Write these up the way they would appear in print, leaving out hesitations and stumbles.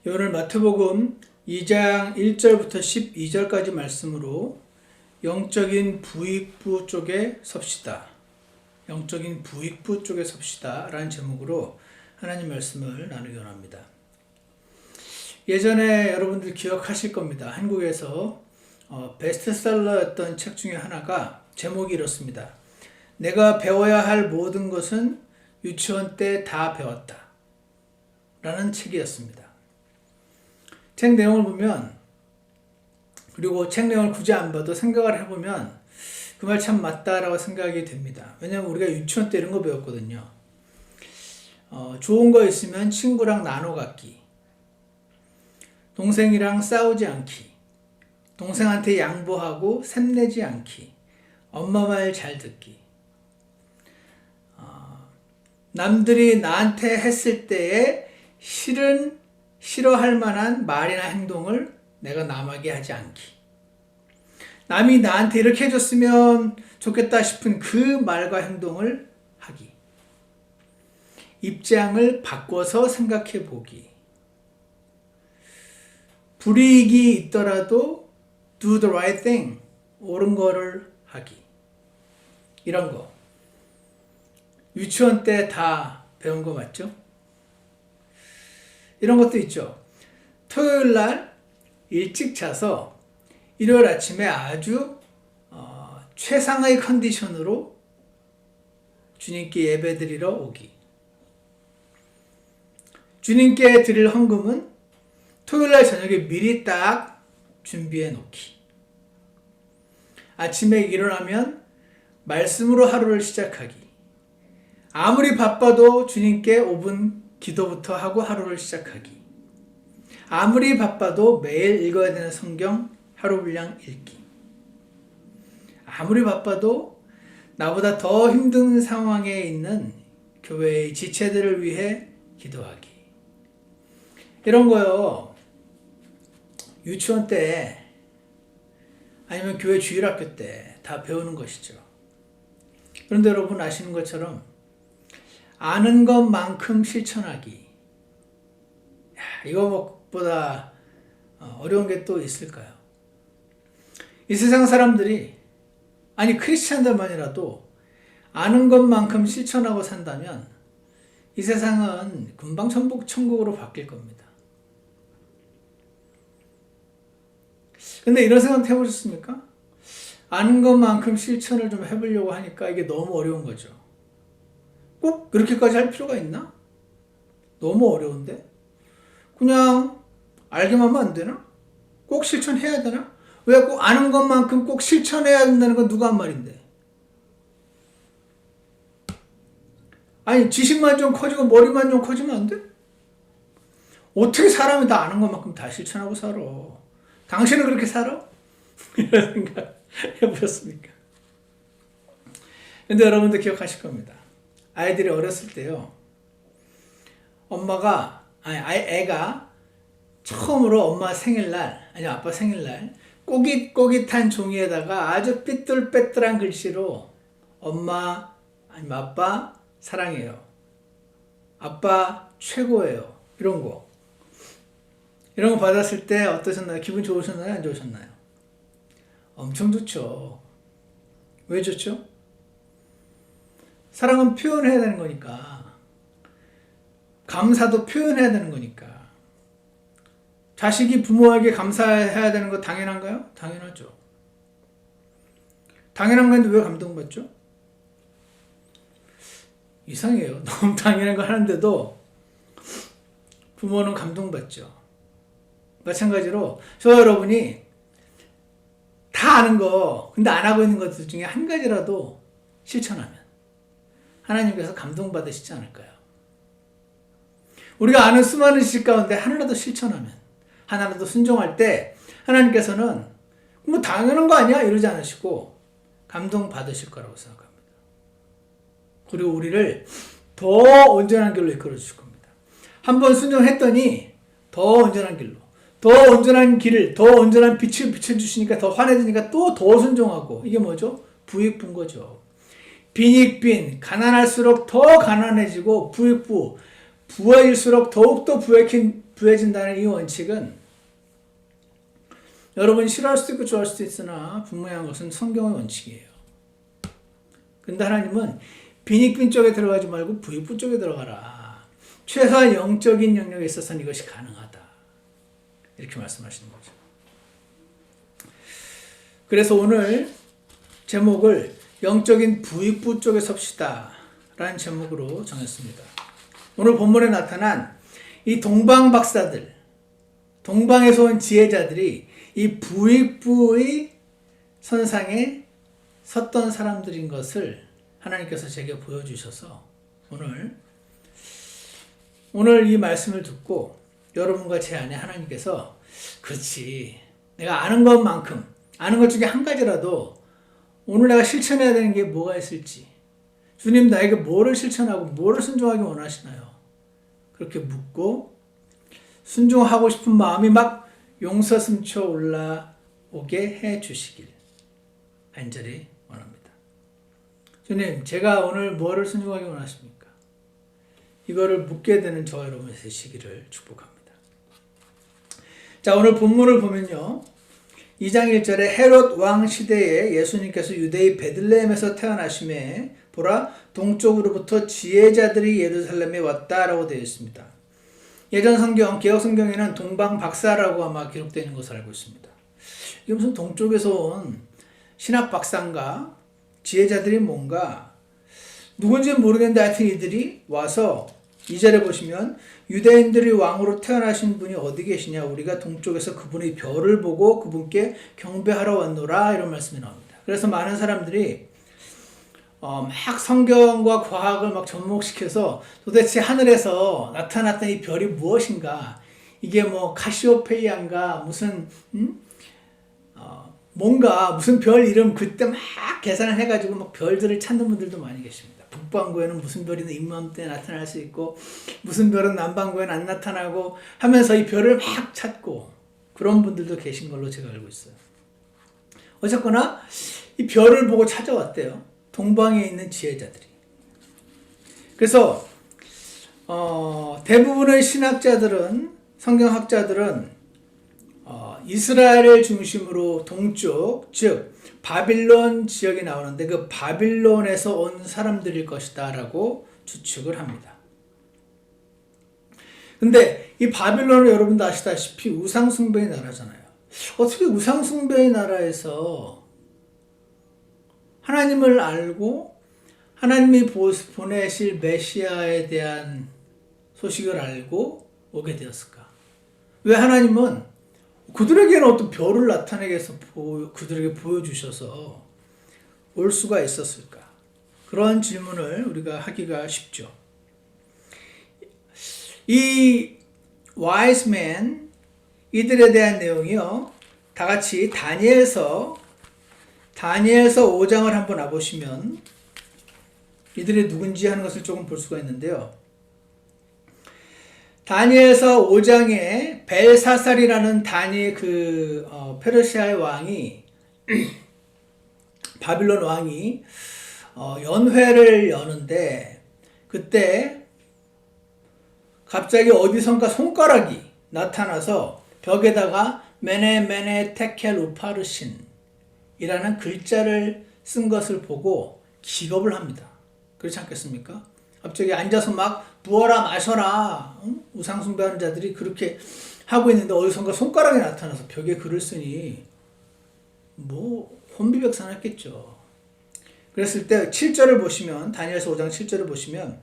오늘 마태복음 2장 1절부터 12절까지 말씀으로 영적인 부익부 쪽에 섭시다. 영적인 부익부 쪽에 섭시다 라는 제목으로 하나님 말씀을 나누기 원합니다. 예전에 여러분들 기억하실 겁니다. 한국에서 베스트셀러였던 책 중에 하나가 제목이 이렇습니다. 내가 배워야 할 모든 것은 유치원 때 다 배웠다 라는 책이었습니다. 책 내용을 보면, 그리고 책 내용을 굳이 안 봐도 생각을 해보면 그 말 참 맞다라고 생각이 됩니다. 왜냐면 우리가 유치원 때 이런 거 배웠거든요. 좋은 거 있으면 친구랑 나눠 갖기, 동생이랑 싸우지 않기, 동생한테 양보하고 샘내지 않기, 엄마 말 잘 듣기, 남들이 나한테 했을 때에 싫어할 만한 말이나 행동을 내가 남에게 하지 않기, 남이 나한테 이렇게 해줬으면 좋겠다 싶은 그 말과 행동을 하기, 입장을 바꿔서 생각해 보기, 불이익이 있더라도 do the right thing, 옳은 거를 하기, 이런 거 유치원 때 다 배운 거 맞죠? 이런 것도 있죠. 토요일 날 일찍 자서 일요일 아침에 아주 최상의 컨디션으로 주님께 예배드리러 오기. 주님께 드릴 헌금은 토요일 날 저녁에 미리 딱 준비해 놓기. 아침에 일어나면 말씀으로 하루를 시작하기. 아무리 바빠도 주님께 5분 기도부터 하고 하루를 시작하기. 아무리 바빠도 매일 읽어야 되는 성경 하루 분량 읽기. 아무리 바빠도 나보다 더 힘든 상황에 있는 교회의 지체들을 위해 기도하기. 이런 거요, 유치원 때 아니면 교회 주일학교 때 다 배우는 것이죠. 그런데 여러분 아시는 것처럼 아는 것만큼 실천하기, 이거보다 어려운 게 또 있을까요? 이 세상 사람들이, 아니 크리스찬들만이라도 아는 것만큼 실천하고 산다면 이 세상은 금방 천국으로 바뀔 겁니다. 근데 이런 생각 해보셨습니까? 아는 것만큼 실천을 좀 해보려고 하니까 이게 너무 어려운 거죠. 꼭 그렇게까지 할 필요가 있나? 너무 어려운데? 그냥 알기만 하면 안 되나? 꼭 실천해야 되나? 왜 꼭 아는 것만큼 꼭 실천해야 된다는 건 누가 한 말인데? 아니 지식만 좀 커지고 머리만 좀 커지면 안 돼? 어떻게 사람이 다 아는 것만큼 다 실천하고 살아? 당신은 그렇게 살아? 이런 생각 해보셨습니까? 근데 여러분도 기억하실 겁니다. 아이들이 어렸을 때요, 애가 처음으로 엄마 생일날, 아니 아빠 생일날, 꼬깃꼬깃한 종이에다가 아주 삐뚤빼뚤한 글씨로 엄마, 아니면 아빠 사랑해요, 아빠 최고예요, 이런 거 받았을 때 어떠셨나요? 기분 좋으셨나요? 안 좋으셨나요? 엄청 좋죠. 왜 좋죠? 사랑은 표현해야 되는 거니까. 감사도 표현해야 되는 거니까. 자식이 부모에게 감사해야 되는 거 당연한가요? 당연하죠. 당연한 건데 왜 감동받죠? 이상해요. 너무 당연한 거 하는데도 부모는 감동받죠. 마찬가지로 저 여러분이 다 아는 거, 근데 안 하고 있는 것들 중에 한 가지라도 실천하면 하나님께서 감동받으시지 않을까요? 우리가 아는 수많은 시 가운데 하나라도 실천하면, 하나라도 순종할 때 하나님께서는 뭐 당연한 거 아니야? 이러지 않으시고 감동받으실 거라고 생각합니다. 그리고 우리를 더 온전한 길로 이끌어 주실 겁니다. 한번 순종했더니 더 온전한 길로, 더 온전한 길을, 더 온전한 빛을 비춰주시니까 더 환해지니까 또 더 순종하고, 이게 뭐죠? 부익부인 거죠. 빈익빈, 가난할수록 더 가난해지고 부익부, 부하일수록 더욱더 부해진다는 이 원칙은 여러분 싫어할 수도 있고 좋아할 수도 있으나 분명한 것은 성경의 원칙이에요. 근데 하나님은 빈익빈 쪽에 들어가지 말고 부익부 쪽에 들어가라. 최소한 영적인 영역에 있어서는 이것이 가능하다. 이렇게 말씀하시는 거죠. 그래서 오늘 제목을 영적인 부익부 쪽에 섭시다 라는 제목으로 정했습니다. 오늘 본문에 나타난 이 동방 박사들, 동방에서 온 지혜자들이 이 부익부의 선상에 섰던 사람들인 것을 하나님께서 제게 보여주셔서 오늘 이 말씀을 듣고 여러분과 제 안에 하나님께서 그렇지, 내가 아는 것만큼, 아는 것 중에 한 가지라도 오늘 내가 실천해야 되는 게 뭐가 있을지, 주님 나에게 뭐를 실천하고 뭐를 순종하기 원하시나요? 그렇게 묻고 순종하고 싶은 마음이 막 용서슴쳐 올라오게 해 주시길 간절히 원합니다. 주님, 제가 오늘 뭐를 순종하기 원하십니까? 이거를 묻게 되는 저와 여러분 되시기를 축복합니다. 자, 오늘 본문을 보면요, 2장 1절에 헤롯 왕 시대에 예수님께서 유대의 베들레헴에서 태어나심에 보라 동쪽으로부터 지혜자들이 예루살렘에 왔다라고 되어 있습니다. 예전 성경, 개혁 성경에는 동방 박사라고 아마 기록되어 있는 것을 알고 있습니다. 이게 무슨 동쪽에서 온 신학 박사인가? 지혜자들이 뭔가 누군지는 모르겠는데 하여튼 이들이 와서 2절에 보시면 유대인들이 왕으로 태어나신 분이 어디 계시냐? 우리가 동쪽에서 그분의 별을 보고 그분께 경배하러 왔노라 이런 말씀이 나옵니다. 그래서 많은 사람들이 막 성경과 과학을 막 접목시켜서 도대체 하늘에서 나타났던 이 별이 무엇인가? 이게 뭐 카시오페이아인가? 무슨 뭔가 무슨 별 이름 그때 막 계산을 해가지고 막 별들을 찾는 분들도 많이 계십니다. 북반구에는 무슨 별이 이맘때 나타날 수 있고 무슨 별은 남반구에는 안 나타나고 하면서 이 별을 막 찾고 그런 분들도 계신 걸로 제가 알고 있어요. 어쨌거나 이 별을 보고 찾아왔대요. 동방에 있는 지혜자들이. 그래서 대부분의 신학자들은, 성경학자들은 이스라엘을 중심으로 동쪽, 즉 바빌론 지역이 나오는데 그 바빌론에서 온 사람들일 것이다 라고 추측을 합니다. 근데 이 바빌론은 여러분도 아시다시피 우상숭배의 나라잖아요. 어떻게 우상숭배의 나라에서 하나님을 알고 하나님이 보내실 메시아에 대한 소식을 알고 오게 되었을까? 왜 하나님은 그들에게는 어떤 별을 나타내게 해서 그들에게 보여주셔서 올 수가 있었을까? 그런 질문을 우리가 하기가 쉽죠. 이 wise men, 이들에 대한 내용이요, 다 같이 다니엘서 5장을 한번 와보시면 이들이 누군지 하는 것을 조금 볼 수가 있는데요. 다니엘서 5장에 벨사살이라는 페르시아의 왕이 바빌론 왕이 연회를 여는데 그때 갑자기 어디선가 손가락이 나타나서 벽에다가 메네 테켈 우파르신 이라는 글자를 쓴 것을 보고 기겁을 합니다. 그렇지 않겠습니까? 갑자기 앉아서 막 부어라 마셔라, 우상숭배하는 자들이 그렇게 하고 있는데 어디선가 손가락이 나타나서 벽에 글을 쓰니 뭐 혼비백산했겠죠. 그랬을 때 7절을 보시면, 다니엘서 5장 7절을 보시면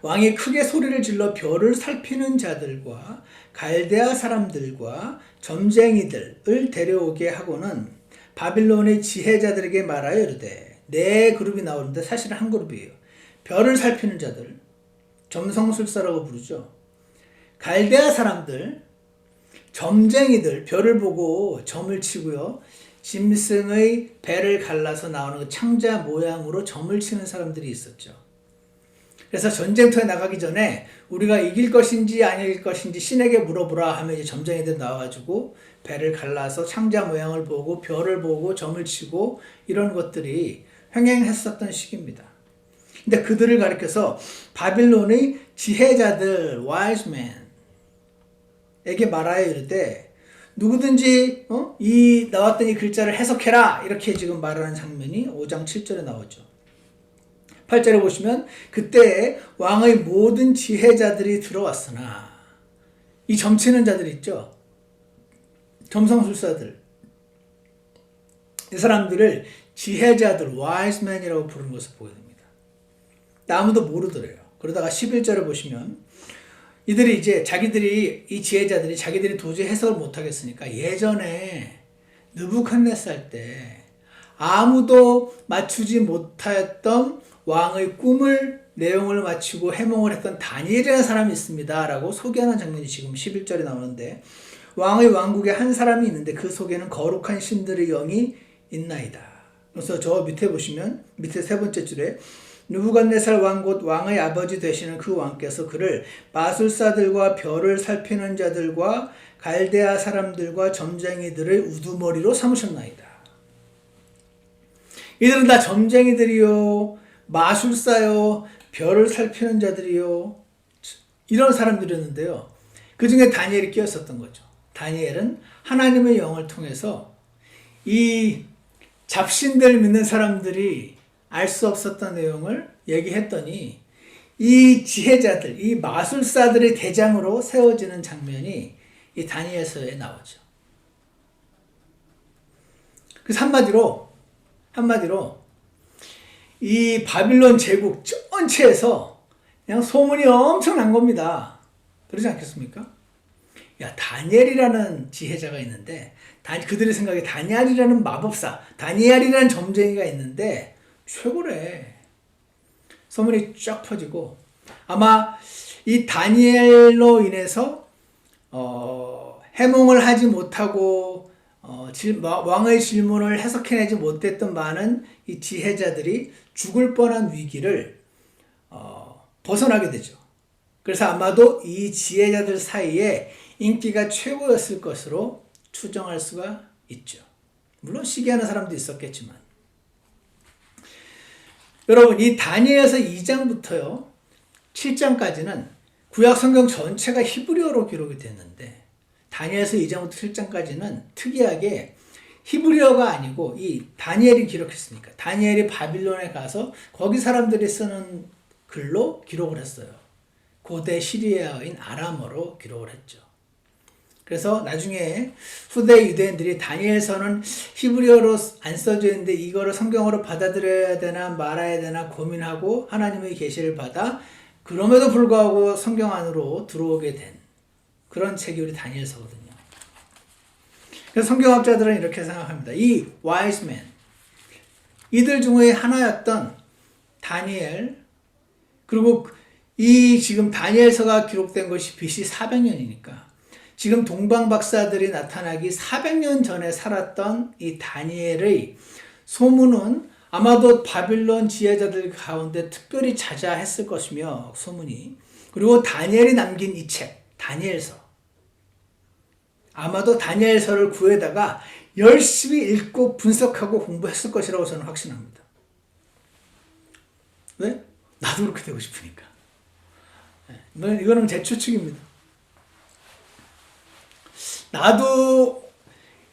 왕이 크게 소리를 질러 별을 살피는 자들과 갈대아 사람들과 점쟁이들을 데려오게 하고는 바빌론의 지혜자들에게 말하여 이르되, 네 그룹이 나오는데 사실은 한 그룹이에요. 별을 살피는 자들, 점성술사라고 부르죠. 갈대아 사람들, 점쟁이들, 별을 보고 점을 치고요, 짐승의 배를 갈라서 나오는 그 창자 모양으로 점을 치는 사람들이 있었죠. 그래서 전쟁터에 나가기 전에 우리가 이길 것인지 아닐 것인지 신에게 물어보라 하면 이제 점쟁이들 나와가지고 배를 갈라서 창자 모양을 보고 별을 보고 점을 치고 이런 것들이 횡행했었던 시기입니다. 근데 그들을 가리켜서 바빌론의 지혜자들, wise men에게 말하여 이르되 누구든지 이 나왔던 이 글자를 해석해라 이렇게 지금 말하는 장면이 5장 7절에 나오죠. 8절에 보시면 그때 왕의 모든 지혜자들이 들어왔으나 이 점치는 자들 있죠. 점성술사들. 이 사람들을 지혜자들, wise men이라고 부르는 것을 보게 됩니다. 아무도 모르더래요. 그러다가 11절에 보시면 이들이 이제 자기들이 이 지혜자들이 자기들이 도저히 해석을 못하겠으니까 예전에 느부갓네살 때 아무도 맞추지 못했던 왕의 꿈을 내용을 맞추고 해몽을 했던 다니엘이라는 사람이 있습니다 라고 소개하는 장면이 지금 11절에 나오는데 왕의 왕국에 한 사람이 있는데 그 속에는 거룩한 신들의 영이 있나이다. 그래서 저 밑에 보시면 밑에 세 번째 줄에 느부갓네살 왕 곧 왕의 아버지 되시는 그 왕께서 그를 마술사들과 별을 살피는 자들과 갈대아 사람들과 점쟁이들의 우두머리로 삼으셨나이다. 이들은 다 점쟁이들이요, 마술사요, 별을 살피는 자들이요, 이런 사람들이었는데요. 그 중에 다니엘이 끼었었던 거죠. 다니엘은 하나님의 영을 통해서 이 잡신들 믿는 사람들이 알 수 없었던 내용을 얘기했더니 이 지혜자들, 이 마술사들의 대장으로 세워지는 장면이 이 다니엘서에 나오죠. 그래서 한마디로 이 바빌론 제국 전체에서 그냥 소문이 엄청난 겁니다. 그러지 않겠습니까? 야, 다니엘이라는 지혜자가 있는데 그들의 생각에 다니엘이라는 마법사, 다니엘이라는 점쟁이가 있는데 최고래. 소문이 쫙 퍼지고 아마 이 다니엘로 인해서 해몽을 하지 못하고 왕의 질문을 해석해내지 못했던 많은 이 지혜자들이 죽을 뻔한 위기를 벗어나게 되죠. 그래서 아마도 이 지혜자들 사이에 인기가 최고였을 것으로 추정할 수가 있죠. 물론 시기하는 사람도 있었겠지만 여러분 이 다니엘서 2장부터요 7장까지는 구약 성경 전체가 히브리어로 기록이 됐는데 다니엘서 2장부터 7장까지는 특이하게 히브리어가 아니고 이 다니엘이 기록했으니까 다니엘이 바빌론에 가서 거기 사람들이 쓰는 글로 기록을 했어요. 고대 시리아어인 아람어로 기록을 했죠. 그래서 나중에 후대 유대인들이 다니엘서는 히브리어로 안 써져 있는데 이거를 성경으로 받아들여야 되나 말아야 되나 고민하고 하나님의 계시를 받아 그럼에도 불구하고 성경 안으로 들어오게 된 그런 책이 우리 다니엘서거든요. 그래서 성경학자들은 이렇게 생각합니다. 이 wise men, 이들 중에 하나였던 다니엘, 그리고 이 지금 다니엘서가 기록된 것이 BC 400년이니까 지금 동방박사들이 나타나기 400년 전에 살았던 이 다니엘의 소문은 아마도 바빌론 지혜자들 가운데 특별히 자자했을 것이며 소문이 그리고 다니엘이 남긴 이 책 다니엘서 아마도 다니엘서를 구해다가 열심히 읽고 분석하고 공부했을 것이라고 저는 확신합니다. 왜? 나도 그렇게 되고 싶으니까. 이거는 제 추측입니다. 나도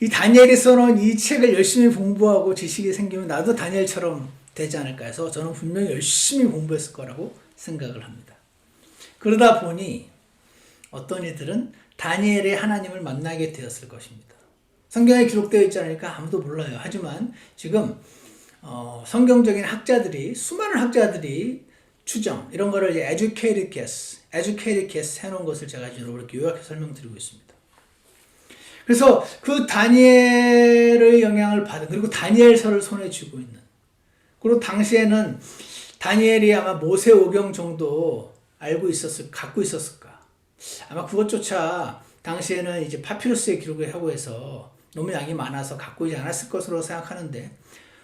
이 다니엘이 써놓은 이 책을 열심히 공부하고 지식이 생기면 나도 다니엘처럼 되지 않을까 해서 저는 분명히 열심히 공부했을 거라고 생각을 합니다. 그러다 보니 어떤 이들은 다니엘의 하나님을 만나게 되었을 것입니다. 성경에 기록되어 있지 않으니까 아무도 몰라요. 하지만 지금 성경적인 학자들이 수많은 학자들이 추정 이런 거를 educated guess 해놓은 것을 제가 지금 이렇게 요약해서 설명드리고 있습니다. 그래서 그 다니엘의 영향을 받은 그리고 다니엘서를 손에 쥐고 있는 그리고 당시에는 다니엘이 아마 모세오경 정도 갖고 있었을까 아마 그것조차 당시에는 이제 파피루스에 기록을 하고 해서 너무 양이 많아서 갖고 있지 않았을 것으로 생각하는데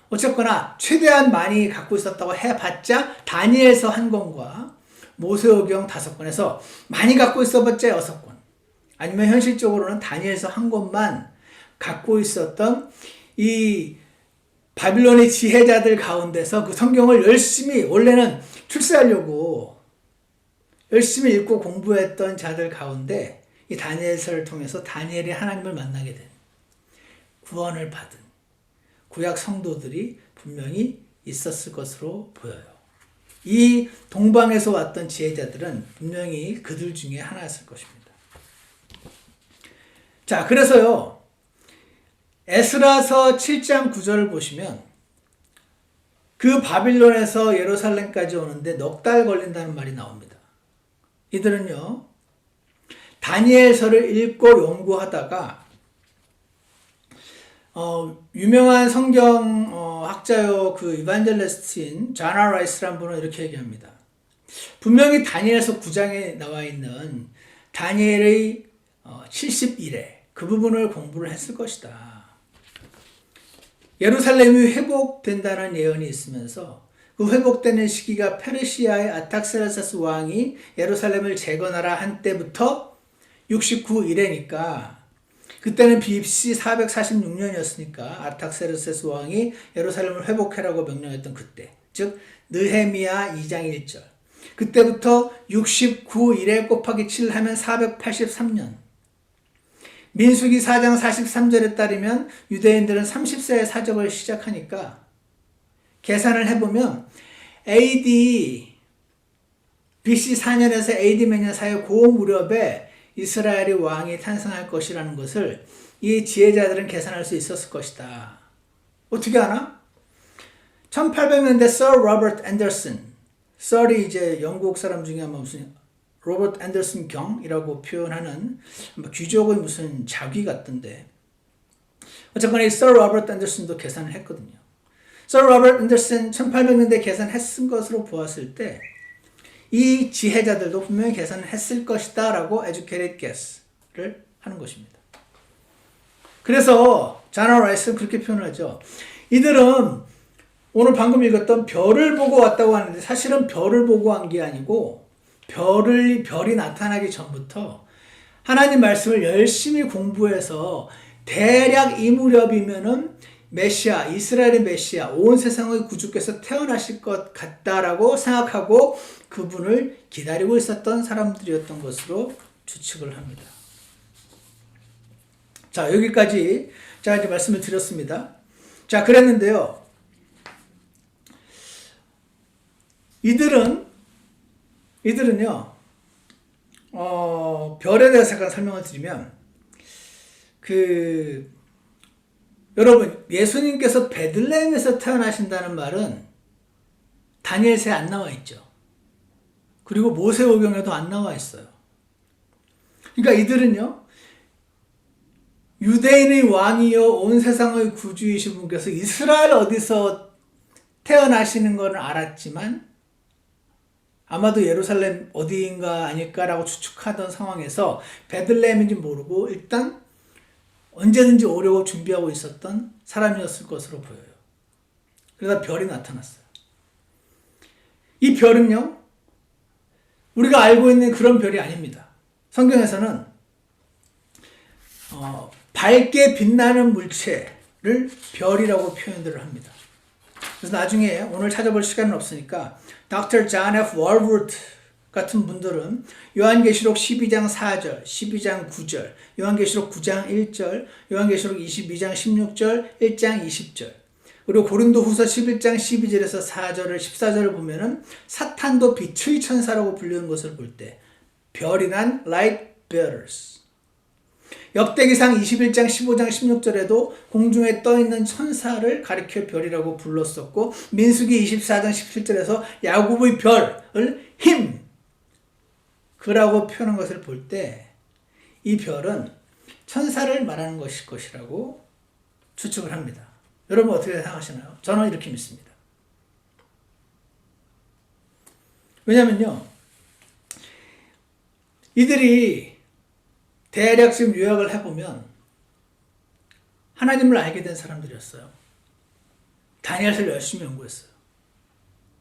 어쨌거나 최대한 많이 갖고 있었다고 해봤자 다니엘서 한 권과 모세오경 5권에서 많이 갖고 있어봤자 6권 아니면 현실적으로는 다니엘서 한 권만 갖고 있었던 이 바빌론의 지혜자들 가운데서 그 성경을 열심히 원래는 출세하려고 열심히 읽고 공부했던 자들 가운데 이 다니엘서를 통해서 다니엘이 하나님을 만나게 된, 구원을 받은 구약 성도들이 분명히 있었을 것으로 보여요. 이 동방에서 왔던 지혜자들은 분명히 그들 중에 하나였을 것입니다. 자, 그래서요, 에스라서 7장 9절을 보시면 그 바빌론에서 예루살렘까지 오는데 넉 달 걸린다는 말이 나옵니다. 이들은요, 다니엘서를 읽고 연구하다가 유명한 성경 학자요, 그 이반젤리스트인 자나 라이스라는 분은 이렇게 얘기합니다. 분명히 다니엘서 9장에 나와 있는 다니엘의 70일에 그 부분을 공부를 했을 것이다. 예루살렘이 회복된다는 예언이 있으면서 그 회복되는 시기가 페르시아의 아탁세르세스 왕이 예루살렘을 재건하라 한 때부터 69일에니까 그때는 BC 446년이었으니까 아탁세르세스 왕이 예루살렘을 회복해라고 명령했던 그때, 즉 느헤미야 2장 1절, 그때부터 69일에 곱하기 7 하면 483년, 민수기 4장 43절에 따르면 유대인들은 30세에 사적을 시작하니까 계산을 해보면 AD BC 4년에서 AD 몇 년 사이 그 무렵에 이스라엘의 왕이 탄생할 것이라는 것을 이 지혜자들은 계산할 수 있었을 것이다. 어떻게 아나? 1800년대 서 로버트 앤더슨, 서리 이제 영국 사람 중에 아마 무슨 로버트 앤더슨 경이라고 표현하는 귀족의 무슨 자귀 같던데, 어쨌거나 이 서 로버트 앤더슨도 계산을 했거든요. 서 로버트 앤더슨 1800년대 계산했은 것으로 보았을 때 이 지혜자들도 분명히 계산을 했을 것이다 라고 educated guess를 하는 것입니다. 그래서 자나 라이스는 그렇게 표현하죠. 이들은 오늘 방금 읽었던 별을 보고 왔다고 하는데 사실은 별을 보고 한 게 아니고 별이 나타나기 전부터 하나님 말씀을 열심히 공부해서 대략 이 무렵이면은 메시아, 이스라엘의 메시아, 온 세상의 구주께서 태어나실 것 같다라고 생각하고 그분을 기다리고 있었던 사람들이었던 것으로 추측을 합니다. 자, 여기까지 제가 이제 말씀을 드렸습니다. 자, 그랬는데요. 이들은요, 별에 대해서 잠깐 설명을 드리면, 여러분, 예수님께서 베들레헴에서 태어나신다는 말은 다니엘서에 안 나와 있죠. 그리고 모세오경에도 안 나와 있어요. 그러니까 이들은요, 유대인의 왕이요 온 세상의 구주이신 분께서 이스라엘 어디서 태어나시는 건 알았지만 아마도 예루살렘 어디인가 아닐까라고 추측하던 상황에서 베들레헴인지 모르고 일단 언제든지 오려고 준비하고 있었던 사람이었을 것으로 보여요. 그러다 별이 나타났어요. 이 별은요, 우리가 알고 있는 그런 별이 아닙니다. 성경에서는 밝게 빛나는 물체를 별이라고 표현들을 합니다. 그래서 나중에 오늘 찾아볼 시간은 없으니까 Dr. John F. Walworth 같은 분들은 요한계시록 12장 4절, 12장 9절, 요한계시록 9장 1절, 요한계시록 22장 16절, 1장 20절, 그리고 고린도후서 11장 12절에서 4절을 14절을 보면은 사탄도 빛의 천사라고 불리는 것을 볼 때 별이란 light bearers, 역대기상 21장 15장 16절에도 공중에 떠있는 천사를 가리켜 별이라고 불렀었고, 민수기 24장 17절에서 야곱의 별을 힘 그라고 표현한 것을 볼 때 이 별은 천사를 말하는 것일 것이라고 추측을 합니다. 여러분 어떻게 생각하시나요? 저는 이렇게 믿습니다. 왜냐면요, 이들이 대략 지금 요약을 해보면 하나님을 알게 된 사람들이었어요. 다니엘서를 열심히 연구했어요.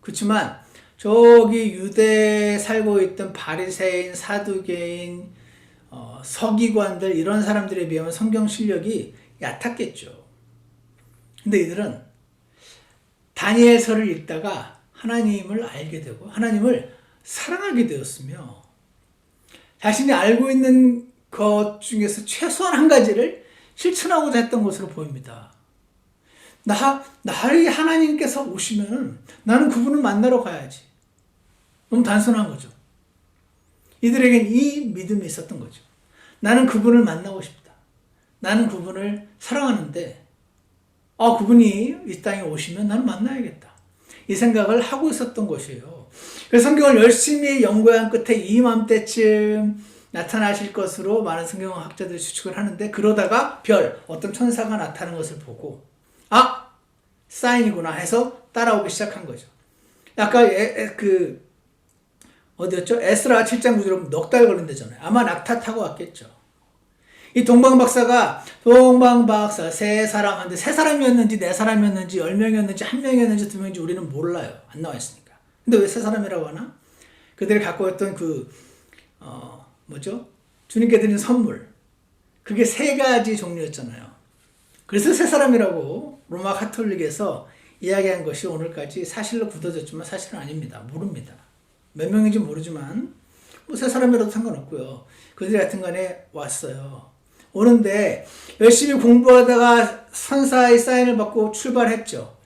그렇지만 저기 유대에 살고 있던 바리새인, 사두개인, 서기관들 이런 사람들에 비하면 성경 실력이 얕았겠죠. 근데 이들은 다니엘서를 읽다가 하나님을 알게 되고 하나님을 사랑하게 되었으며 자신이 알고 있는 것 중에서 최소한 한 가지를 실천하고자 했던 것으로 보입니다. 나를 하나님께서 오시면 나는 그분을 만나러 가야지. 너무 단순한 거죠. 이들에겐 이 믿음이 있었던 거죠. 나는 그분을 만나고 싶다. 나는 그분을 사랑하는데 그분이 이 땅에 오시면 나는 만나야겠다. 이 생각을 하고 있었던 것이에요. 그래서 성경을 열심히 연구한 끝에 이맘때쯤 나타나실 것으로 많은 성경학자들이 추측을 하는데 그러다가 어떤 천사가 나타나는 것을 보고 사인이구나 해서 따라오기 시작한 거죠. 아까 어디였죠? 에스라 7장 9절에 넉 달 걸린다잖아요. 아마 낙타 타고 왔겠죠. 이 동방박사 세 사람한테 세 사람이었는지 네 사람이었는지 10명이었는지 1명이었는지 2명인지 우리는 몰라요. 안 나와 있으니까. 근데 왜 세 사람이라고 하나? 그들이 갖고 있던 주님께 드린 선물. 그게 3가지 종류였잖아요. 그래서 세 사람이라고 로마 가톨릭에서 이야기한 것이 오늘까지 사실로 굳어졌지만 사실은 아닙니다. 모릅니다. 몇 명인지 모르지만 세 사람이라도 상관없고요. 그들이 하여튼 간에 왔어요. 오는데 열심히 공부하다가 선사의 사인을 받고 출발했죠.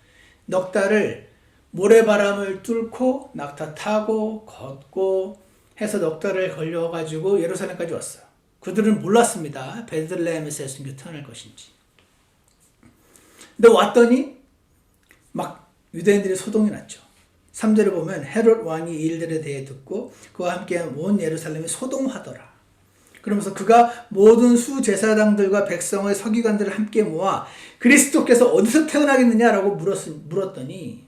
넉 달을 모래바람을 뚫고 낙타 타고 걷고 해서 넉 달을 걸려가지고 예루살렘까지 왔어요. 그들은 몰랐습니다. 베들레헴에서 예수님이 태어날 것인지. 근데 왔더니 막 유대인들이 소동이 났죠. 3절에 보면 헤롯 왕이 이 일들에 대해 듣고 그와 함께 온 예루살렘이 소동하더라. 그러면서 그가 모든 수제사장들과 백성의 서기관들을 함께 모아 그리스도께서 어디서 태어나겠느냐라고 물었더니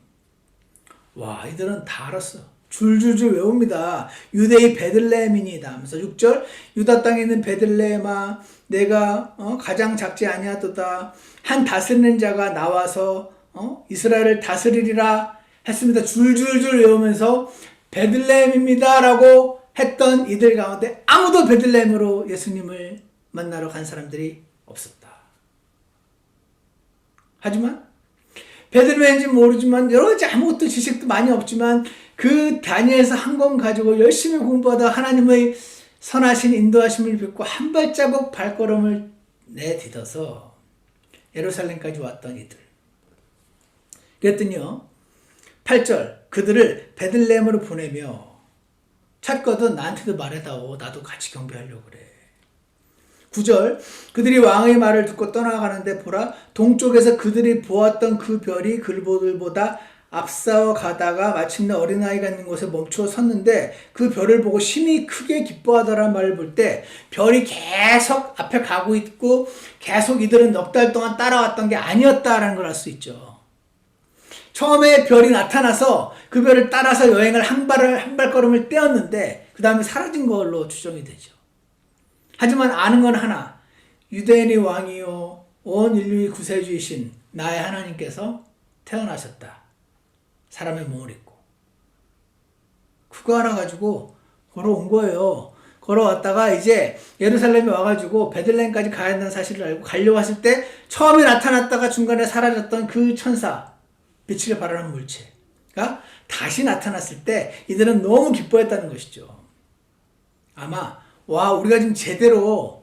이들은 다 알았어. 줄줄줄 외웁니다. 유대의 베들레헴이니이다 하면서 6절 유다 땅에 있는 베들레헴아 내가 가장 작지 아니하도다. 한 다스리는 자가 나와서 이스라엘을 다스리리라 했습니다. 줄줄줄 외우면서 베들레헴입니다 라고 했던 이들 가운데 아무도 베들레헴으로 예수님을 만나러 간 사람들이 없었다. 하지만 베들레헴인지 모르지만 여러 가지 아무것도 지식도 많이 없지만 그 다니엘서 한 권 가지고 열심히 공부하다 하나님의 선하신 인도하심을 믿고 한 발자국 발걸음을 내딛어서 예루살렘까지 왔던 이들. 그랬더니요 8절 그들을 베들레헴으로 보내며 찾거든 나한테도 말해다오. 나도 같이 경배하려고 그래. 9절 그들이 왕의 말을 듣고 떠나가는데 보라 동쪽에서 그들이 보았던 그 별이 그들보다 앞서 가다가 마침내 어린아이가 있는 곳에 멈추어 섰는데 그 별을 보고 심히 크게 기뻐하더란 말을 볼 때 별이 계속 앞에 가고 있고 계속 이들은 넉 달 동안 따라왔던 게 아니었다라는 걸 알 수 있죠. 처음에 별이 나타나서 그 별을 따라서 여행을 한 발걸음을 떼었는데 그 다음에 사라진 걸로 추정이 되죠. 하지만 아는 건 하나, 유대인의 왕이요 온 인류의 구세주이신 나의 하나님께서 태어나셨다. 사람의 몸을 입고. 그거 알아가지고 걸어온 거예요. 걸어왔다가 이제 예루살렘에 와가지고 베들레헴까지 가야 한다는 사실을 알고 가려고 했을 때 처음에 나타났다가 중간에 사라졌던 그 천사, 빛을 발하는 물체가 다시 나타났을 때 이들은 너무 기뻐했다는 것이죠. 아마 우리가 지금 제대로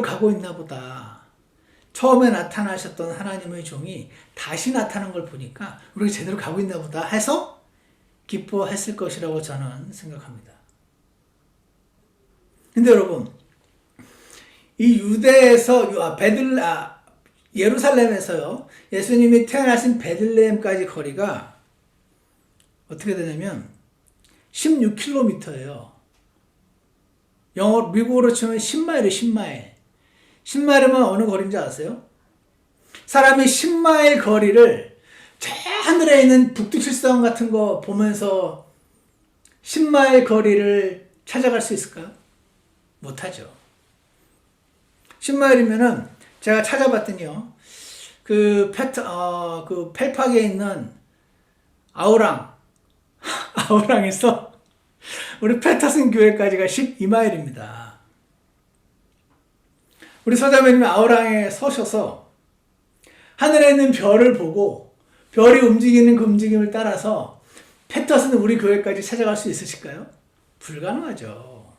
가고 있나 보다. 처음에 나타나셨던 하나님의 종이 다시 나타난 걸 보니까 우리가 제대로 가고 있나 보다 해서 기뻐했을 것이라고 저는 생각합니다. 근데 여러분 이 유대에서 예루살렘에서요 예수님이 태어나신 베들레헴까지 거리가 어떻게 되냐면 16km예요. 미국으로 치면 10마일이에요. 10마일. 10마일이면 어느 거리인지 아세요? 사람이 10마일 거리를 저 하늘에 있는 북두칠성 같은 거 보면서 10마일 거리를 찾아갈 수 있을까요? 못하죠. 10마일이면은 제가 찾아봤더니요. 펠팍에 있는 아우랑에서 우리 패터슨 교회까지가 12마일입니다. 우리 서자매님이 아우랑에 서셔서 하늘에 있는 별을 보고 별이 움직이는 그 움직임을 따라서 패터슨은 우리 교회까지 찾아갈 수 있으실까요? 불가능하죠.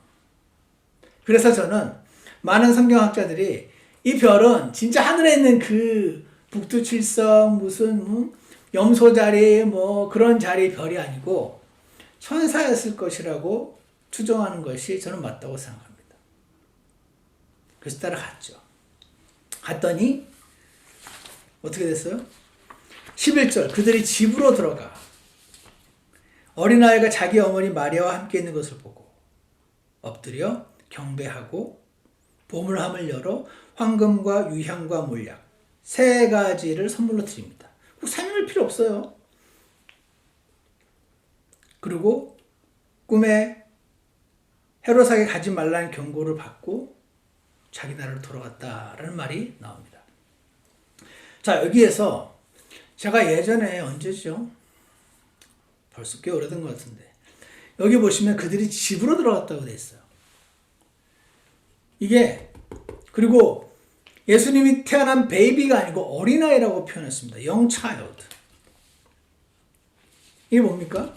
그래서 저는 많은 성경학자들이 이 별은 진짜 하늘에 있는 그 북두칠성 무슨 염소자리 뭐 그런 자리 별이 아니고 천사였을 것이라고 추정하는 것이 저는 맞다고 생각합니다. 그래서 따라갔죠. 갔더니 어떻게 됐어요? 11절 그들이 집으로 들어가 어린아이가 자기 어머니 마리아와 함께 있는 것을 보고 엎드려 경배하고 보물함을 열어 황금과 유향과 몰약 세 가지를 선물로 드립니다. 꼭 설명할 필요 없어요. 그리고 꿈에 헤롯에게 가지 말라는 경고를 받고 자기 나라로 돌아갔다라는 말이 나옵니다. 자, 여기에서 제가 예전에 언제죠? 벌써 꽤 오래된 것 같은데 여기 보시면 그들이 집으로 들어갔다고 돼 있어요. 이게 그리고 예수님이 태어난 베이비가 아니고 어린아이라고 표현했습니다. young child. 이게 뭡니까?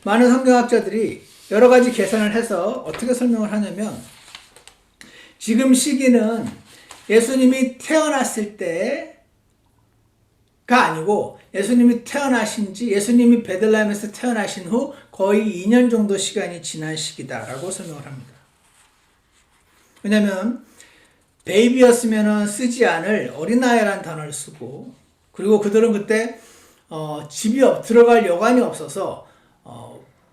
많은 성경학자들이 여러 가지 계산을 해서 어떻게 설명을 하냐면 지금 시기는 예수님이 태어났을 때가 아니고 예수님이 태어나신 지 예수님이 베들레헴에서 태어나신 후 거의 2년 정도 시간이 지난 시기다라고 설명을 합니다. 왜냐하면 베이비였으면 쓰지 않을 어린아이라는 단어를 쓰고 그리고 그들은 그때 집이 들어갈 여관이 없어서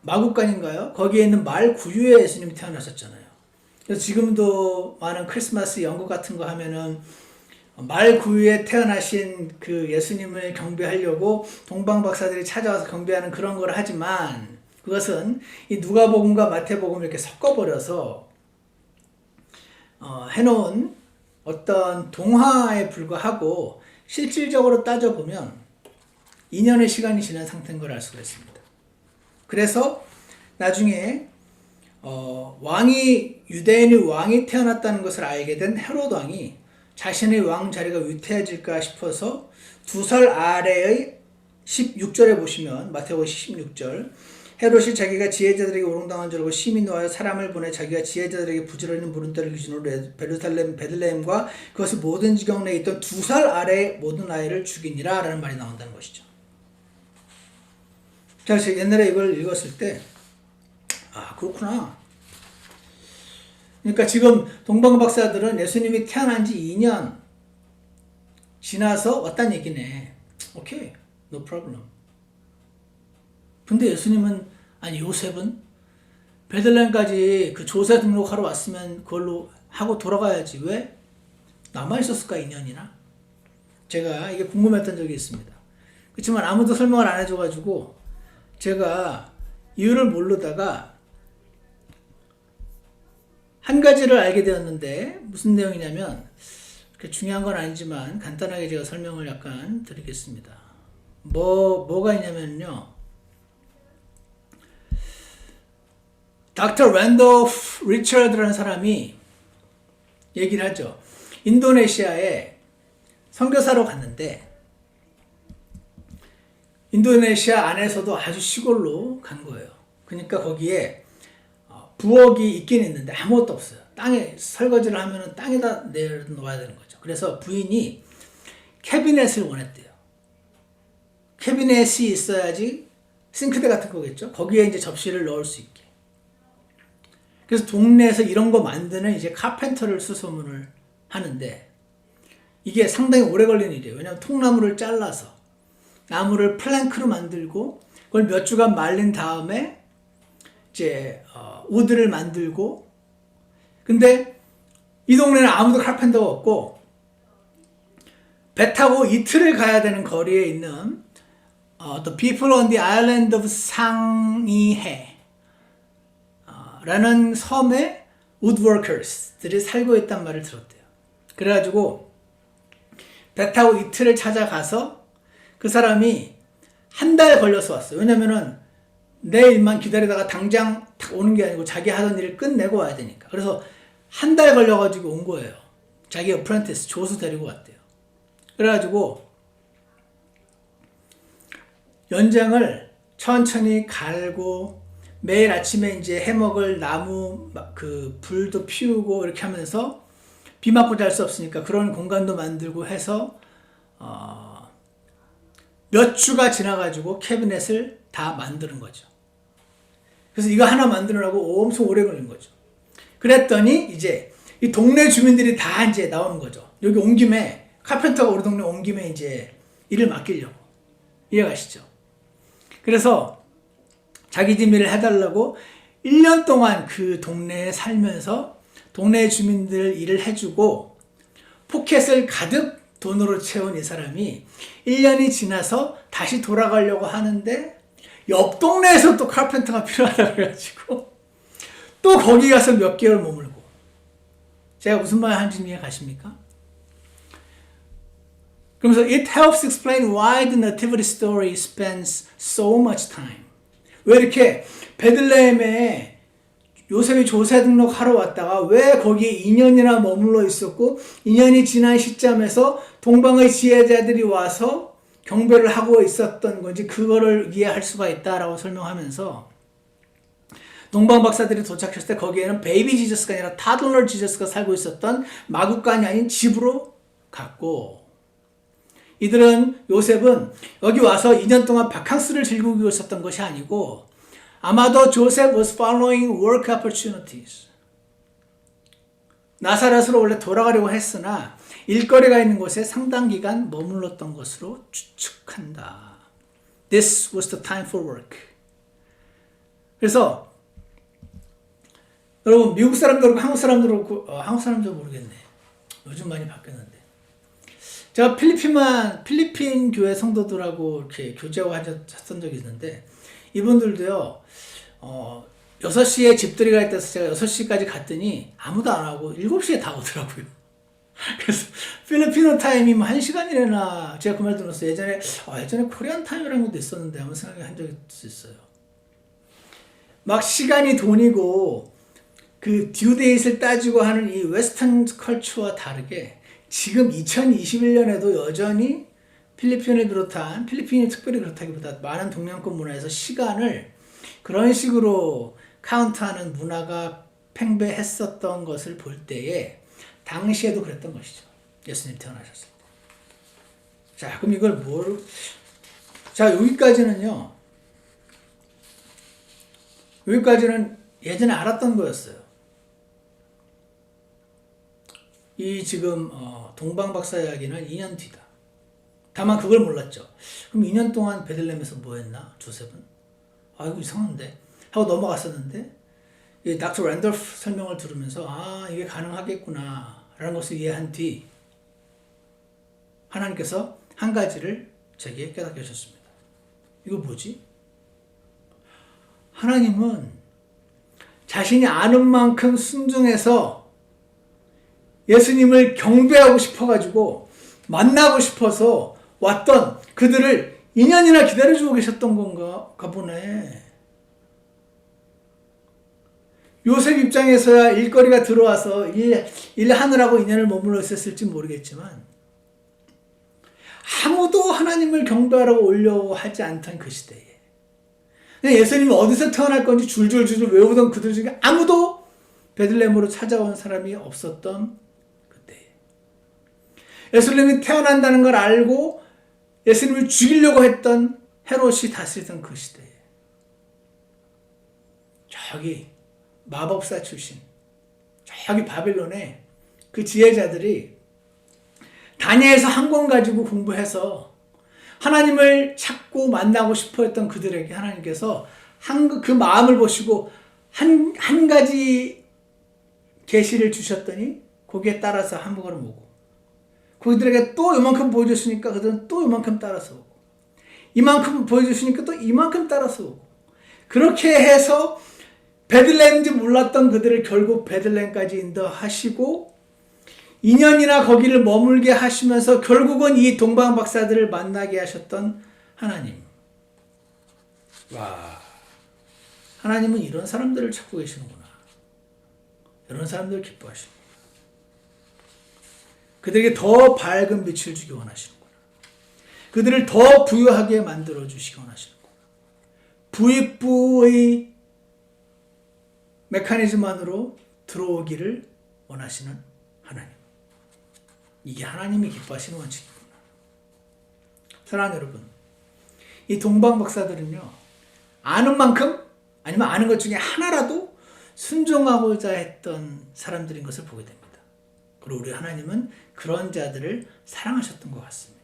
마국간인가요? 거기에 있는 말 구유에 예수님이 태어나셨잖아요. 그래서 지금도 많은 크리스마스 연극 같은 거 하면은 말 구유에 태어나신 그 예수님을 경배하려고 동방 박사들이 찾아와서 경배하는 그런 걸 하지만 그것은 이 누가복음과 마태복음을 이렇게 섞어버려서 해놓은 어떤 동화에 불과하고 실질적으로 따져보면 2년의 시간이 지난 상태인 걸 알 수가 있습니다. 그래서 나중에 유대인의 왕이 태어났다는 것을 알게 된 헤롯 왕이 자신의 왕 자리가 위태해질까 싶어서 2살 아래의 16절에 보시면 마태복음 16절 헤롯이 자기가 지혜자들에게 오롱당한 줄 알고 심히 노하여 사람을 보내 자기가 지혜자들에게 부지런히 물은 때를 기준으로 베들레헴과 그것을 모든 지경 내에 있던 2살 아래의 모든 아이를 죽이니라 라는 말이 나온다는 것이죠. 제가 옛날에 이걸 읽었을 때 그렇구나. 그러니까 지금 동방 박사들은 예수님이 태어난 지 2년 지나서 왔다는 얘기네. 오케이, no problem. 근데 예수님은 요셉은 베들레헴까지 그 조사 등록하러 왔으면 그걸로 하고 돌아가야지 왜 남아 있었을까 2년이나? 제가 이게 궁금했던 적이 있습니다. 그렇지만 아무도 설명을 안 해줘가지고 제가 이유를 모르다가 한 가지를 알게 되었는데 무슨 내용이냐면 그렇게 중요한 건 아니지만 간단하게 제가 설명을 약간 드리겠습니다. 뭐가 있냐면요. 닥터 랜돌프 리처드라는 사람이 얘기를 하죠. 인도네시아에 선교사로 갔는데 인도네시아 안에서도 아주 시골로 간 거예요. 그러니까 거기에 부엌이 있긴 있는데 아무것도 없어요. 땅에 설거지를 하면 땅에다 내려놓아야 되는 거죠. 그래서 부인이 캐비넷을 원했대요. 캐비넷이 있어야지 싱크대 같은 거겠죠. 거기에 이제 접시를 넣을 수 있게. 그래서 동네에서 이런 거 만드는 이제 카펜터를 수소문을 하는데 이게 상당히 오래 걸리는 일이에요. 왜냐하면 통나무를 잘라서 나무를 플랭크로 만들고 그걸 몇 주간 말린 다음에 이제 우드를 만들고 근데 이 동네는 아무도 카펜터가 없고 배 타고 이틀을 가야 되는 거리에 있는 The People on the Island of 상이해 라는 섬에 woodworkers들이 살고 있단 말을 들었대요. 그래가지고 배 타고 이틀을 찾아가서 그 사람이 한 달 걸려서 왔어요. 왜냐면은 내 일만 기다리다가 당장 탁 오는 게 아니고 자기 하던 일을 끝내고 와야 되니까. 그래서 한 달 걸려가지고 온 거예요. 자기 어프렌티스 조수 데리고 왔대요. 그래가지고 연장을 천천히 갈고 매일 아침에 이제 해먹을 나무 그 불도 피우고 이렇게 하면서 비 맞고 잘 수 없으니까 그런 공간도 만들고 해서 몇 주가 지나가지고 캐비넷을 다 만드는 거죠. 그래서 이거 하나 만드느라고 엄청 오래 걸린 거죠. 그랬더니 이제 이 동네 주민들이 다 이제 나오는 거죠. 여기 온 김에 카펜터가 우리 동네 온 김에 이제 일을 맡기려고. 이해가시죠? 그래서 자기 집 일을 해달라고 1년 동안 그 동네에 살면서 동네 주민들 일을 해주고 포켓을 가득 돈으로 채운 이 사람이 1년이 지나서 다시 돌아가려고 하는데 옆 동네에서 또 카펜터가 필요하다고 해가지고 또 거기 가서 몇 개월 머물고. 제가 무슨 말 하는지 이해 가십니까? 그러면서 it helps explain why the nativity story spends so much time. 왜 이렇게 베들레헴에 요셉이 조세 등록하러 왔다가 왜 거기에 2년이나 머물러 있었고 2년이 지난 시점에서 동방의 지혜자들이 와서 경배를 하고 있었던 건지 그거를 이해할 수가 있다라고 설명하면서 동방 박사들이 도착했을 때 거기에는 베이비 지저스가 아니라 타들러 지저스가 살고 있었던 마구간이 아닌 집으로 갔고 이들은 요셉은 여기 와서 2년 동안 바캉스를 즐기고 있었던 것이 아니고 아마도 조셉 was following work opportunities. 나사렛으로 원래 돌아가려고 했으나 일거리가 있는 곳에 상당 기간 머물렀던 것으로 추측한다. This was the time for work. 그래서 여러분 미국 사람도 그렇고 한국 사람도 그렇고 한국 사람도 모르겠네. 요즘 많이 바뀌었는데. 제가 필리핀 교회 성도들하고 이렇게 교제하고 했던 적이 있는데 이분들도요 6시에 집들이가 있다서 제가 6시까지 갔더니 아무도 안 하고 7시에 다 오더라고요. 그래서 필리핀어 타임이 1시간이래나 제가 그 말 들었어요. 예전에 코리안 타임이라는 것도 있었는데 아무 생각이 한 적이 있어요. 막 시간이 돈이고 그 듀데이트를 따지고 하는 이 웨스턴 컬처와 다르게 지금 2021년에도 여전히 필리핀을 비롯한 필리핀이 특별히 그렇다기보다 많은 동양권 문화에서 시간을 그런 식으로 카운트하는 문화가 팽배했었던 것을 볼 때에 당시에도 그랬던 것이죠. 예수님 태어나셨을 때. 자, 그럼 이걸 자, 여기까지는 예전에 알았던 거였어요. 이 지금 동방 박사 이야기는 2년 뒤다. 다만 그걸 몰랐죠. 그럼 2년 동안 베들레헴에서 뭐 했나? 조셉은? 이거 이상한데? 하고 넘어갔었는데 이 닥터 랜돌프 설명을 들으면서 이게 가능하겠구나 라는 것을 이해한 뒤 하나님께서 한 가지를 제게 깨닫게 하셨습니다. 이거 뭐지? 하나님은 자신이 아는 만큼 순종해서 예수님을 경배하고 싶어가지고 만나고 싶어서 왔던 그들을 2년이나 기다려주고 계셨던 건가 보네. 요셉 입장에서야 일거리가 들어와서 일하느라고 2년을 머물러 있었을지 모르겠지만 아무도 하나님을 경배하라고 오려고 하지 않던 그 시대에 예수님이 어디서 태어날 건지 줄줄줄 외우던 그들 중에 아무도 베들레헴으로 찾아온 사람이 없었던 그때에 예수님이 태어난다는 걸 알고 예수님을 죽이려고 했던 헤롯이 다스리던 그 시대에 저기 마법사 출신 저기 바빌론에 그 지혜자들이 다니엘서 한 권 가지고 공부해서 하나님을 찾고 만나고 싶어 했던 그들에게 하나님께서 그 마음을 보시고 한 가지 계시를 주셨더니 거기에 따라서 한 번을 오고 그들에게 또 이만큼 보여줬으니까 그들은 또 이만큼 따라서 오고 이만큼 보여줬으니까 또 이만큼 따라서 오고 그렇게 해서 베들레헴인지 몰랐던 그들을 결국 베들레헴까지 인도하시고 2년이나 거기를 머물게 하시면서 결국은 이 동방 박사들을 만나게 하셨던 하나님. 와, 하나님은 이런 사람들을 찾고 계시는구나. 이런 사람들을 기뻐하시는구나. 그들에게 더 밝은 빛을 주기 원하시는구나. 그들을 더 부유하게 만들어 주시기 원하시는구나. 부익부의 메커니즘 안으로 들어오기를 원하시는 하나님. 이게 하나님이 기뻐하시는 원칙이구나. 사랑하는 여러분, 이 동방박사들은요, 아는 만큼 아니면 아는 것 중에 하나라도 순종하고자 했던 사람들인 것을 보게 됩니다. 그리고 우리 하나님은 그런 자들을 사랑하셨던 것 같습니다.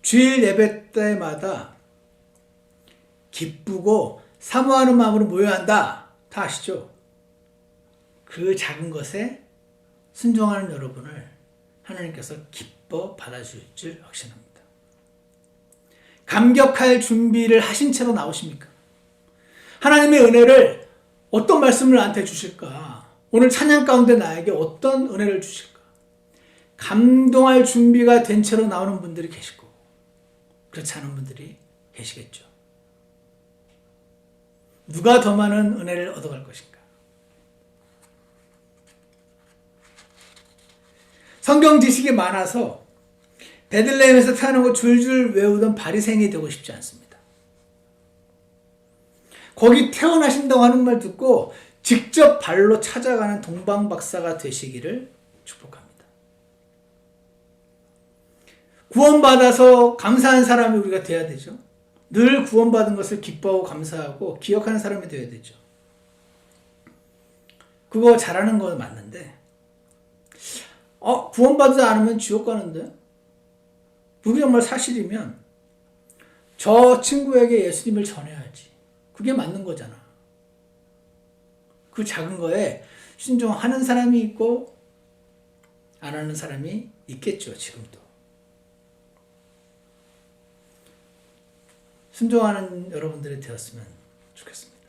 주일 예배 때마다 기쁘고 사모하는 마음으로 모여야 한다. 다 아시죠? 그 작은 것에 순종하는 여러분을 하나님께서 기뻐 받아주실 줄 확신합니다. 감격할 준비를 하신 채로 나오십니까? 하나님의 은혜를 어떤 말씀을 나한테 주실까? 오늘 찬양 가운데 나에게 어떤 은혜를 주실까? 감동할 준비가 된 채로 나오는 분들이 계시고 그렇지 않은 분들이 계시겠죠. 누가 더 많은 은혜를 얻어갈 것인가? 성경 지식이 많아서 베들레헴에서 태어난 거 줄줄 외우던 바리새인이 되고 싶지 않습니다. 거기 태어나신다고 하는 말 듣고 직접 발로 찾아가는 동방박사가 되시기를 축복합니다. 구원받아서 감사한 사람이 우리가 돼야 되죠. 늘 구원받은 것을 기뻐하고 감사하고 기억하는 사람이 되어야 되죠. 그거 잘하는 건 맞는데 구원받지 않으면 지옥 가는데? 그게 정말 사실이면 저 친구에게 예수님을 전해야지. 그게 맞는 거잖아. 그 작은 거에 순종하는 사람이 있고 안 하는 사람이 있겠죠. 지금도. 순종하는 여러분들이 되었으면 좋겠습니다.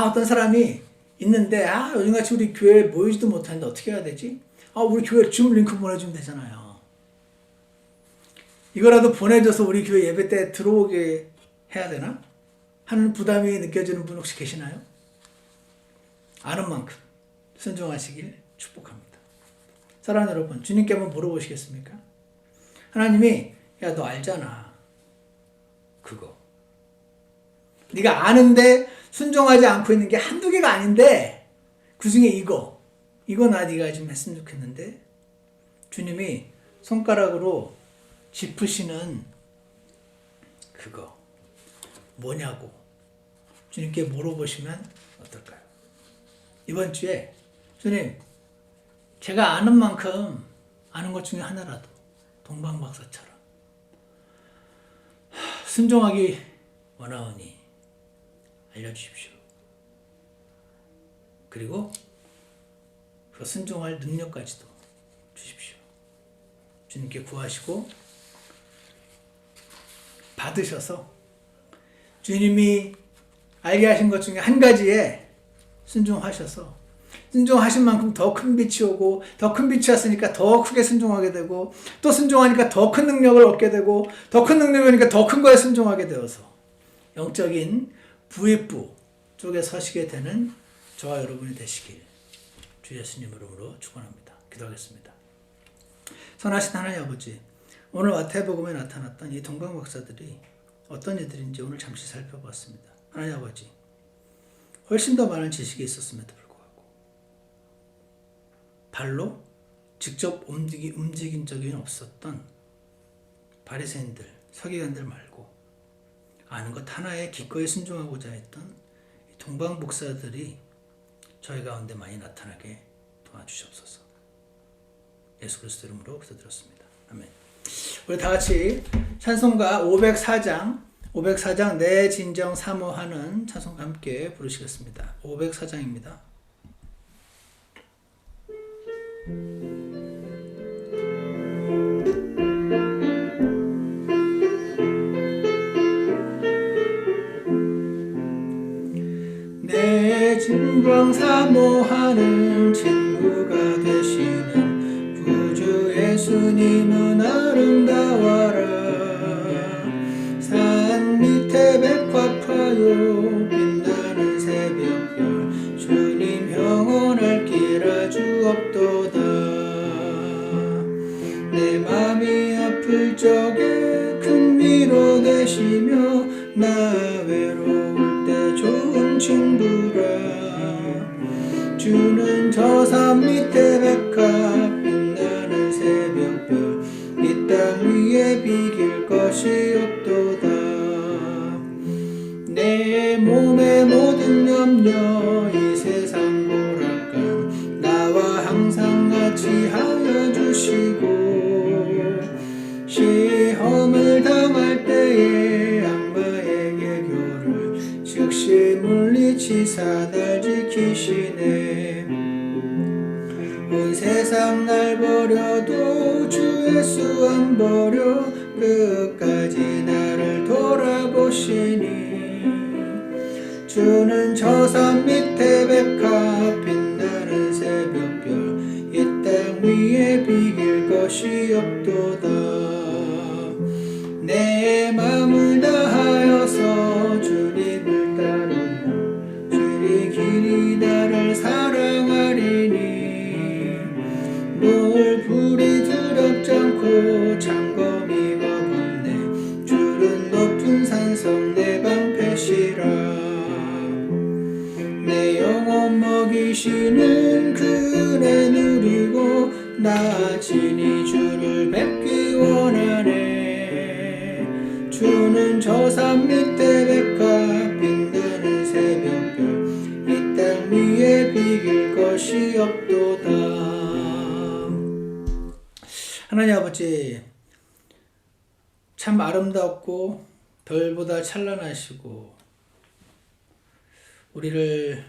어떤 사람이 있는데 요즘같이 우리 교회에 모이지도 못하는데 어떻게 해야 되지? 우리 교회 줌 링크 보내주면 되잖아요. 이거라도 보내줘서 우리 교회 예배 때 들어오게 해야 되나? 하는 부담이 느껴지는 분 혹시 계시나요? 아는 만큼 순종하시길 축복합니다. 사랑하는 여러분, 주님께 한번 물어보시겠습니까? 하나님이 야, 너 알잖아. 그거. 네가 아는데 순종하지 않고 있는 게 한두 개가 아닌데 그 중에 이거 나 네가 좀 했으면 좋겠는데 주님이 손가락으로 짚으시는 그거 뭐냐고 주님께 물어보시면 어떨까요? 이번 주에 주님, 제가 아는 만큼 아는 것 중에 하나라도 동방박사처럼 순종하기 원하오니 알려주십시오. 그리고 그 순종할 능력까지도 주십시오. 주님께 구하시고 받으셔서 주님이 알게 하신 것 중에 한 가지에 순종하셔서 순종하신 만큼 더 큰 빛이 오고 더 큰 빛이 왔으니까 더 크게 순종하게 되고 또 순종하니까 더 큰 능력을 얻게 되고 더 큰 능력이 오니까 더 큰 거에 순종하게 되어서 영적인 부익부 쪽에 서시게 되는 저와 여러분이 되시길 주 예수님 이름으로 축원합니다. 기도하겠습니다. 선하신 하나님 아버지, 오늘 마태복음에 나타났던 이 동방박사들이 어떤 이들인지 오늘 잠시 살펴봤습니다. 하나님 아버지, 훨씬 더 많은 지식이 있었음에도 불구하고 발로 직접 움직인 적이 없었던 바리새인들, 서기관들 말고 아는 것 하나에 기꺼이 순종하고자 했던 동방박사들이 저희 가운데 많이 나타나게 도와주시옵소서. 예수 그리스도 이름으로 기도드렸습니다. 아멘. 우리 다 같이 찬송가 504장 내 진정 사모하는 찬송가 함께 부르시겠습니다. 504장입니다. 내 진정 사모하는 친구가 되시는 구주 예수님은 아름다워라. 산 밑에 백화파요 빛나는 새벽별 주님 영원할 길 아주 없도다. 내 맘이 아플 적 주는 저 산 밑에 백합 빛나는 새벽별 이 땅 위에 비길 것이 없도다. 내 몸의 모든 염려 이 세상 고락간 나와 항상 같이 하여 주시고 시험을 당할 때에 악마에게 교를 즉시 물리치사 날 지키시네. 온 세상 날 버려도 주 예수 안 버려 끝까지 나를 돌아보시니 주는 저 산 밑에 백합 빛나는 새벽별 이 땅 위에 비길 것이 없도다. 내 마음을 다하여서 주님을 따르며 주의 길이 나를 사랑하리니 물 불이 두렵지 않고 창검이 겁없네. 주는 높은 산성 내 방패시라. 내 영혼 먹이시는 그 은혜 누리고 나 친히 주를 뵙기 원하네. 주는 저 산 밑에 백합 빛나는 새벽별 이 땅 위에 비길 것이 없도다. 하나님 아버지, 참 아름답고 별보다 찬란하시고 우리를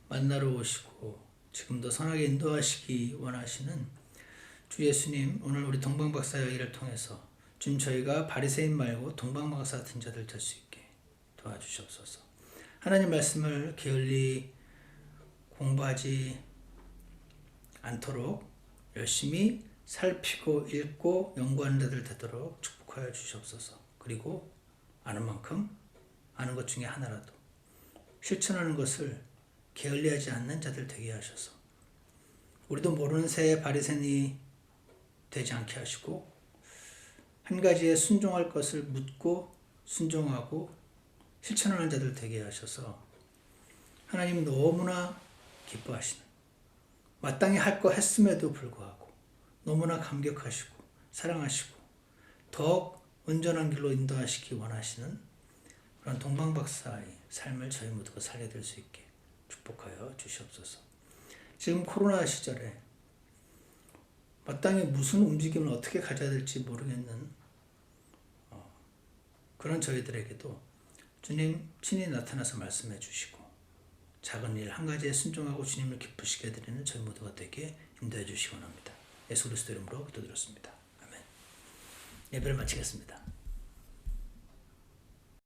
만나러 오시고 지금도 선하게 인도하시기 원하시는 주 예수님, 오늘 우리 동방박사 이야기를 통해서 주님 저희가 바리새인 말고 동방박사 같은 자들 될 수 있게 도와주시옵소서. 하나님 말씀을 게을리 공부하지 않도록 열심히 살피고 읽고 연구하는 자들 되도록 축복하여 주시옵소서. 그리고 아는 만큼 아는 것 중에 하나라도 실천하는 것을 게을리하지 않는 자들 되게 하셔서 우리도 모르는 새에 바리새인이 되지 않게 하시고 한 가지에 순종할 것을 묻고 순종하고 실천하는 자들 되게 하셔서 하나님 너무나 기뻐하시는, 마땅히 할 거 했음에도 불구하고 너무나 감격하시고 사랑하시고 더욱 온전한 길로 인도하시기 원하시는 그런 동방박사의 삶을 저희 모두가 살려드릴 수 있게 축복하여 주시옵소서. 지금 코로나 시절에 마땅히 무슨 움직임을 어떻게 가져야 될지 모르겠는 그런 저희들에게도 주님 친히 나타나서 말씀해 주시고 작은 일 한 가지에 순종하고 주님을 기쁘시게 해드리는 저희 모두가 되게 인도해 주시기 원합니다. 예수 그리스도 이름으로 기도드렸습니다. 아멘. 예배를 마치겠습니다.